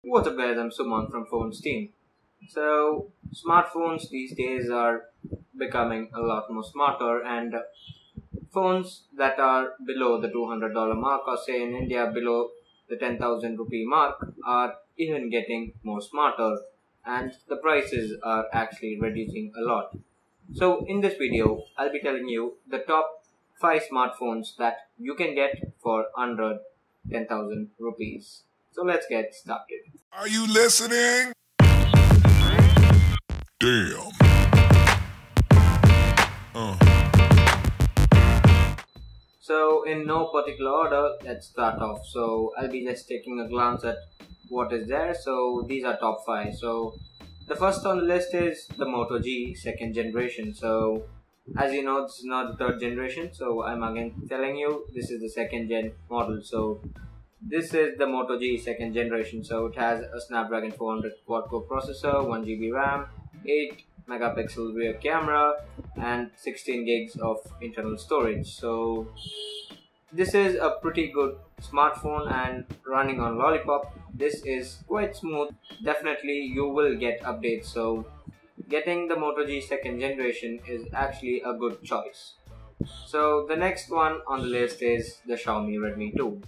What's up guys, I'm Suman from Phones Team. So smartphones these days are becoming a lot more smarter, and phones that are below the $200 mark, or say in India below the 10,000 rupee mark, are even getting more smarter, and the prices are actually reducing a lot. So in this video I'll be telling you the top 5 smartphones that you can get for under 10,000 rupees. So let's get started. Are you listening? Damn. So in no particular order, let's start off. So I'll be just taking a glance at what is there. So these are top 5. So the first on the list is the Moto G second generation. So as you know, this is not the third generation. So I'm again telling you this is the second gen model. So this is the Moto G second generation. So it has a Snapdragon 400 quad-core processor, 1 GB RAM, 8 megapixel rear camera, and 16 gigs of internal storage. So this is a pretty good smartphone, and running on Lollipop, this is quite smooth. Definitely you will get updates. So getting the Moto G second generation is actually a good choice. So the next one on the list is the Xiaomi Redmi 2.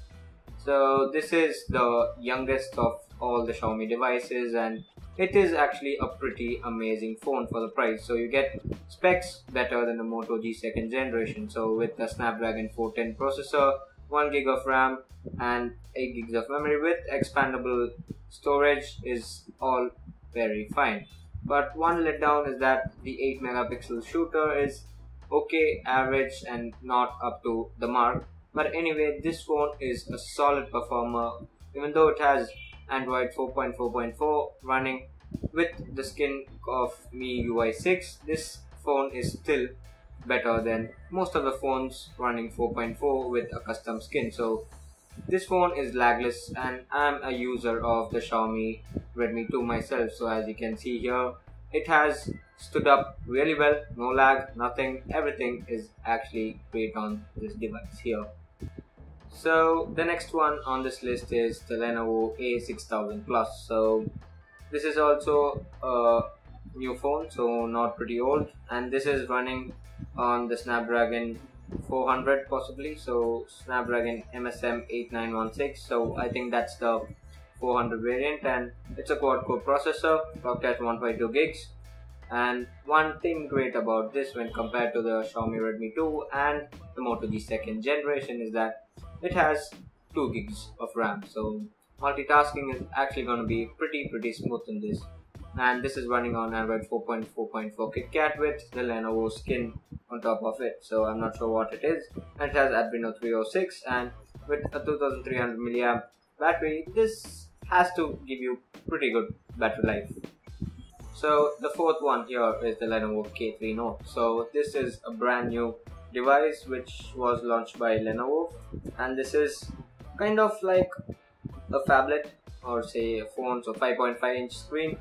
So this is the youngest of all the Xiaomi devices, and it is actually a pretty amazing phone for the price. So you get specs better than the Moto G second generation. So with the Snapdragon 410 processor, 1 gig of RAM and 8 gigs of memory with expandable storage is all very fine. But one letdown is that the 8 megapixel shooter is okay, average, and not up to the mark. But anyway, this phone is a solid performer, even though it has Android 4.4.4 running with the skin of MIUI 6. This phone is still better than most of the phones running 4.4 with a custom skin. So this phone is lagless, and I'm a user of the Xiaomi Redmi 2 myself. So as you can see here, it has stood up really well, no lag, nothing, everything is actually great on this device here. So the next one on this list is the Lenovo A6000 Plus. So this is also a new phone, so not pretty old, and this is running on the Snapdragon 400 possibly. So Snapdragon MSM 8916. So I think that's the 400 variant, and it's a quad-core processor clocked at 1.2 gigs. And one thing great about this when compared to the Xiaomi Redmi 2 and the Moto G second generation is that it has 2 gigs of RAM. So multitasking is actually going to be pretty smooth in this. And this is running on Android 4.4.4 KitKat with the Lenovo skin on top of it. So I'm not sure what it is. And it has Adreno 306, and with a 2300 mAh battery, this has to give you pretty good battery life. So the fourth one here is the Lenovo K3 Note. So this is a brand new device which was launched by Lenovo, and this is kind of like a phablet, or say a phone. So 5.5-inch screen,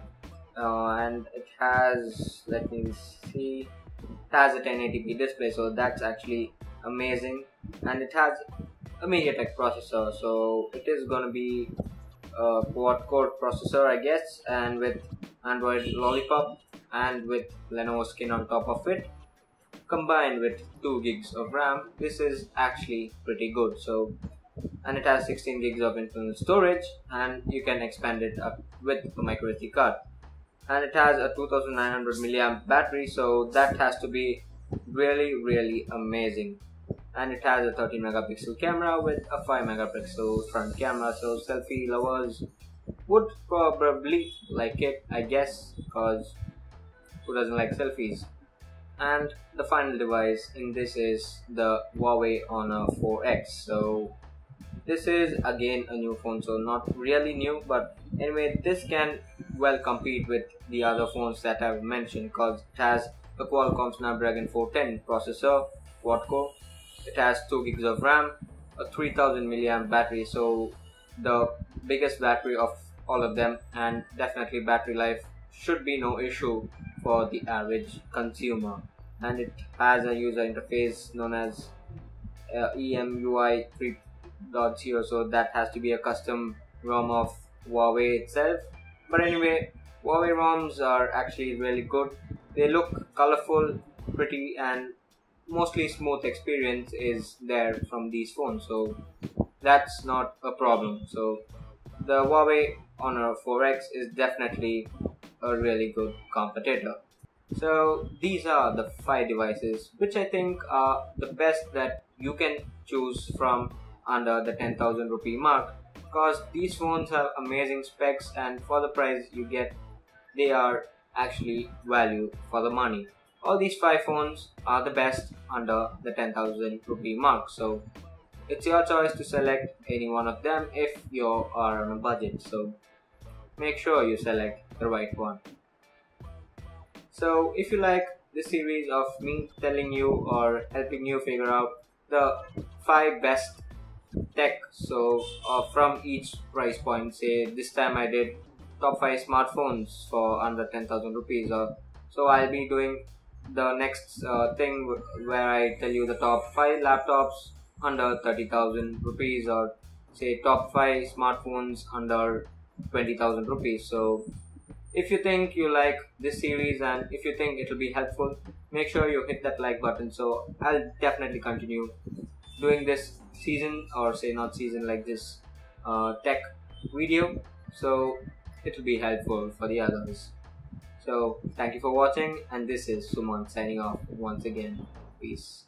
and it has, let me see, it has a 1080p display, so that's actually amazing. And it has a MediaTek processor, so it is going to be a quad-core processor I guess, and with Android Lollipop and with Lenovo skin on top of it, combined with 2 gigs of RAM, this is actually pretty good. So, and it has 16 gigs of internal storage, and you can expand it up with a microSD card. And it has a 2900 mAh battery, so that has to be really amazing. And it has a 13 megapixel camera with a 5 megapixel front camera, so selfie lovers would probably like it, I guess, because who doesn't like selfies. And the final device in this is the Huawei Honor 4X. So this is again a new phone, so not really new, but anyway, this can well compete with the other phones that I've mentioned, because it has a Qualcomm Snapdragon 410 processor, quad-core. It has 2 gigs of RAM, a 3000 mAh battery, so the biggest battery of all of them, and definitely battery life should be no issue for the average consumer. And it has a user interface known as EMUI 3.0, so that has to be a custom ROM of Huawei itself. But anyway, Huawei ROMs are actually really good. They look colorful, pretty, and mostly smooth experience is there from these phones. So that's not a problem. So the Huawei Honor 4X is definitely a really good competitor. So these are the 5 devices which I think are the best that you can choose from under the 10,000 rupee mark, because these phones have amazing specs and for the price you get, they are actually value for the money. All these 5 phones are the best under the 10,000 rupee mark. So it's your choice to select any one of them if you are on a budget. So make sure you select the right one. So if you like this series of me telling you or helping you figure out the 5 best tech, so from each price point, say this time I did top 5 smartphones for under 10,000 rupees, or so I'll be doing the next thing where I tell you the top 5 laptops under 30,000 rupees, or say top 5 smartphones under 20,000 rupees. So if you think you like this series and if you think it will be helpful, make sure you hit that like button. So I'll definitely continue doing this season, or say not season, like this tech video. So it will be helpful for the others. So thank you for watching, and this is Suman signing off once again. Peace.